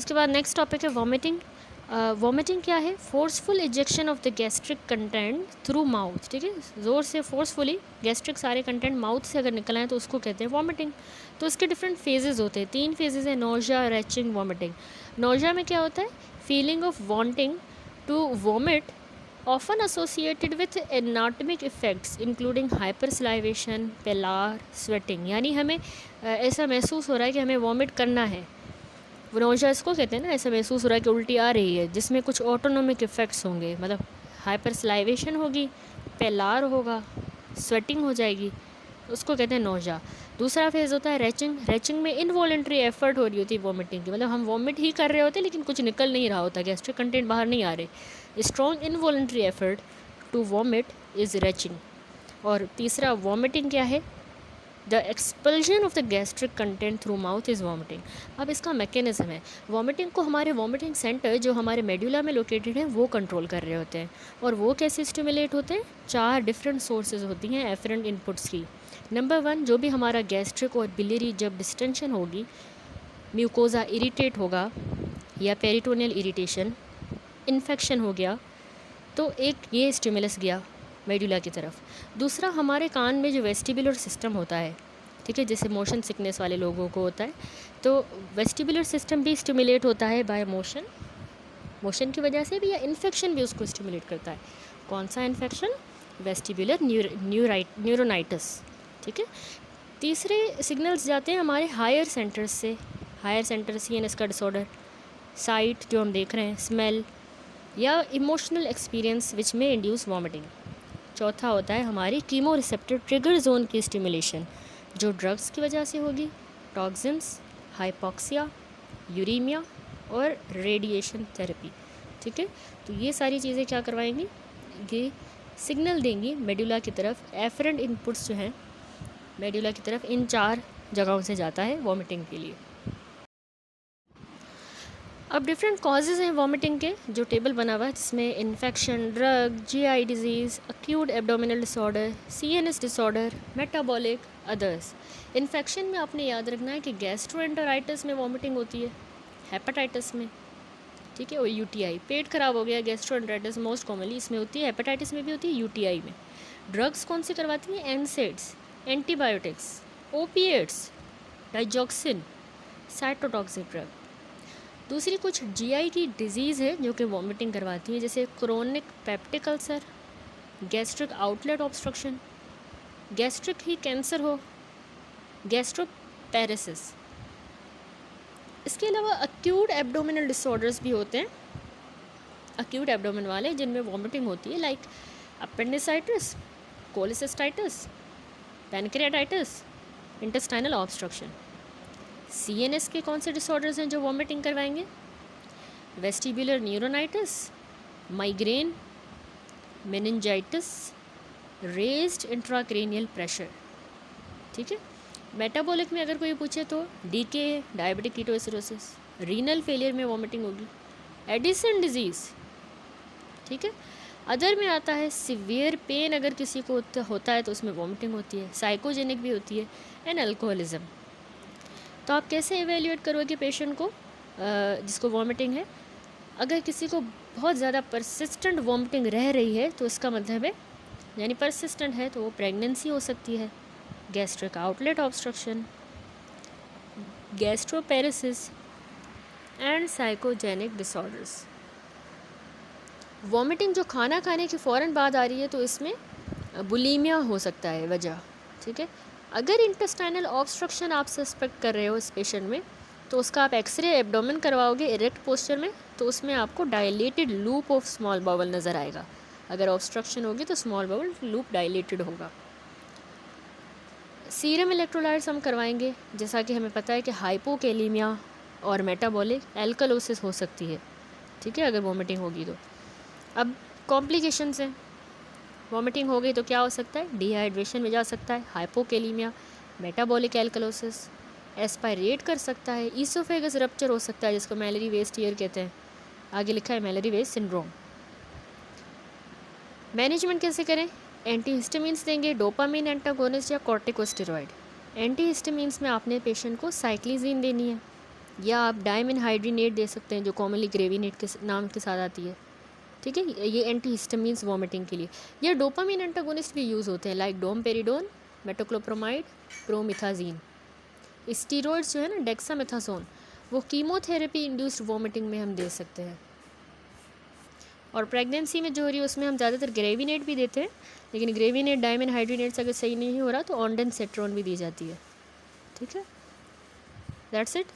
उसके बाद next topic है वॉमिटिंग। वॉमिटिंग क्या है? Forceful ejection of the gastric content through mouth. ठीक है, ज़ोर से फोर्सफुली गैस्ट्रिक सारे कंटेंट माउथ से अगर निकल आए तो उसको कहते हैं वॉमिटिंग। तो इसके डिफरेंट फेजेस होते हैं, 3 फेजेस हैं, नोज़िया, रेचिंग, वॉमिटिंग। नोज़िया में क्या होता है? Feeling of wanting to vomit often associated with anatomic effects including hypersalivation, pallor, sweating. यानी हमें ऐसा महसूस हो रहा है कि हमें वॉमिट करना है, नोज़िया इसको कहते हैं ना। ऐसा महसूस हो रहा है कि उल्टी आ रही है, जिसमें कुछ ऑटोनोमिक इफ़ेक्ट्स होंगे, मतलब हाइपरसलाइवेशन होगी, पेलार होगा, स्वेटिंग हो जाएगी, उसको कहते हैं नोज़िया। दूसरा फेज़ होता है रेचिंग। रेचिंग में इनवॉलेंट्री एफर्ट हो रही होती है वॉमिटिंग की, मतलब हम वॉमिट ही कर रहे होते लेकिन कुछ निकल नहीं रहा होता, गैस्ट्रिक कंटेंट बाहर नहीं आ रहे। Strong involuntary effort to vomit is retching. और तीसरा वॉमिटिंग क्या है? The expulsion of the gastric content through mouth is vomiting. अब इसका मैकेनिज्म है, वॉमिटिंग को हमारे वॉमिटिंग सेंटर जो हमारे मेडुला में लोकेटेड हैं वो कंट्रोल कर रहे होते हैं। और वो कैसे स्टिमुलेट होते हैं? 4 डिफरेंट सोर्सेज होती हैं एफरेंट इनपुट्स की। नंबर 1, जो भी हमारा गैस्ट्रिक और बिलियरी जब डिस्टेंशन होगी, म्यूकोजा इरिटेट होगा या पेरिटोनियल इरिटेशन, इन्फेक्शन हो गया, तो एक ये स्टिमुलस गया मेडुला की तरफ। दूसरा, हमारे कान में जो वेस्टिबुलर सिस्टम होता है, ठीक है, जैसे मोशन सिकनेस वाले लोगों को होता है, तो वेस्टिबुलर सिस्टम भी स्टिमुलेट होता है बाय मोशन, मोशन की वजह से भी, या इन्फेक्शन भी उसको स्टिमुलेट करता है। कौन सा इन्फेक्शन? Vestibular neuronitis. ठीक है। तीसरे सिग्नल्स जाते हैं हमारे हायर सेंटर्स से, हायर सेंटर सीएनएस का डिसऑर्डर, साइट जो हम देख रहे हैं, स्मेल, या इमोशनल एक्सपीरियंस विच में इंड्यूस वॉमिटिंग। चौथा होता है हमारी कीमो रिसेप्टर ट्रिगर जोन की स्टिमुलेशन, जो ड्रग्स की वजह से होगी, टॉक्सिन्स, हाइपोक्सिया, यूरीमिया और रेडिएशन थेरेपी। ठीक है, तो ये सारी चीज़ें क्या करवाएंगी? ये सिग्नल देंगी मेडुला की तरफ। एफरेंट इनपुट्स जो हैं मेडुला की तरफ इन 4 जगहों से जाता है वॉमिटिंग के लिए। अब डिफरेंट कॉजेज़ हैं वॉमिटिंग के, जो टेबल बना हुआ है, जिसमें infection, drug, GI disease, acute abdominal disorder, CNS disorder, metabolic, others. Infection में आपने याद रखना है कि गैस्ट्रोएंटेराइटिस में वॉमिटिंग होती है, हेपेटाइटिस में, ठीक है, और यूटीआई, पेट खराब हो गया, गैस्ट्रोएंटेराइटिस मोस्ट कॉमनली इसमें होती है, हेपेटाइटिस में भी होती है, यूटीआई में। ड्रग्स कौन सी करवाती हैं? NSAIDs, antibiotics, opiates, digoxin, cytotoxic drug. दूसरी कुछ जीआई की डिजीज़ है जो कि वॉमिटिंग करवाती है, जैसे chronic peptic ulcer, gastric outlet obstruction, gastric ही कैंसर हो, गैस्ट्रोपैरेसिस। इसके अलावा एक्यूट एब्डोमिनल डिसऑर्डर्स भी होते हैं, एक्यूट एब्डोमिन वाले, जिनमें वॉमिटिंग होती है, like appendicitis, cholecystitis, pancreatitis, intestinal obstruction. CNS के कौन से डिसऑर्डर्स हैं जो वॉमिटिंग करवाएंगे? Vestibular neuronitis, migraine, meningitis, raised intracranial pressure. ठीक है। मेटाबॉलिक में अगर कोई पूछे तो DK, diabetic ketoacidosis, renal failure में वॉमिटिंग होगी, एडिसन डिजीज़। ठीक है। अदर में आता है सिवियर पेन, अगर किसी को होता है तो उसमें वॉमिटिंग होती है, साइकोजेनिक भी होती है, एंड अल्कोहलिज्म। तो आप कैसे एवेल्यूएट करोगे पेशेंट को जिसको वॉमिटिंग है? अगर किसी को बहुत ज़्यादा परसिस्टेंट वॉमिटिंग रह रही है तो इसका मतलब है, यानी परसिस्टेंट है, तो वो प्रेगनेंसी हो सकती है, gastric outlet obstruction, gastroparesis and psychogenic disorders. Vomiting जो खाना खाने के फ़ौरन बाद आ रही है तो इसमें बुलीमिया हो सकता है वजह। ठीक है। अगर इंटेस्टाइनल ऑब्स्ट्रक्शन आप सस्पेक्ट कर रहे हो इस पेशेंट में, तो उसका आप एक्सरे एब्डोमेन करवाओगे इरेक्ट पोस्चर में, तो उसमें आपको dilated loop of small bowel नज़र आएगा। अगर ऑब्स्ट्रक्शन होगी तो स्मॉल बाउल लूप डायलेटेड होगा। सीरम इलेक्ट्रोलाइट्स हम करवाएंगे, जैसा कि हमें पता है कि हाइपोकैलीमिया और मेटाबॉलिक एल्कलोसिस हो सकती है। ठीक है, अगर वॉमिटिंग होगी तो। अब कॉम्प्लिकेशंस हैं, वॉमिटिंग हो गई तो क्या हो सकता है? डिहाइड्रेशन में जा सकता है, हाइपोकैलीमिया, मेटाबॉलिक एल्कलोसिस, एस्पायरेट कर सकता है, ईसोफेगस रप्चर हो सकता है, जिसको मैलरी वेस्ट ईयर कहते हैं, आगे लिखा है मैलरी वेस्ट सिंड्रोम। मैनेजमेंट कैसे करें? एंटीहिस्टामिन्स देंगे, डोपामिन एंटागोनिस्ट या कॉर्टिकोस्टेरॉइड। एंटीहिस्टामिन्स में आपने पेशेंट को साइक्लिजीन देनी है, या आप डायमिनहाइड्रिनेट दे सकते हैं जो कॉमनली ग्रेविनेट के नाम के साथ आती है, ठीक है। ये एंटीहिस्टामिन्स वॉमिटिंग के लिए। या डोपामिन एंटागोनिस्ट भी यूज़ होते हैं लाइक डोमपेरिडोन, मेटोक्लोप्रोमाइड, प्रोमिथाजीन। स्टीरॉइड्स जो है ना, डेक्सामेथासोन, वो कीमोथेरेपी इंड्यूस्ड वॉमिटिंग में हम दे सकते हैं। और प्रेगनेंसी में जो हो रही है उसमें हम ज़्यादातर ग्रेविनेट भी देते हैं, लेकिन ग्रेविनेट डायमिनहाइड्रिनेट से अगर सही नहीं हो रहा तो ऑन्डेनसेट्रॉन भी दी जाती है, ठीक है। That's it.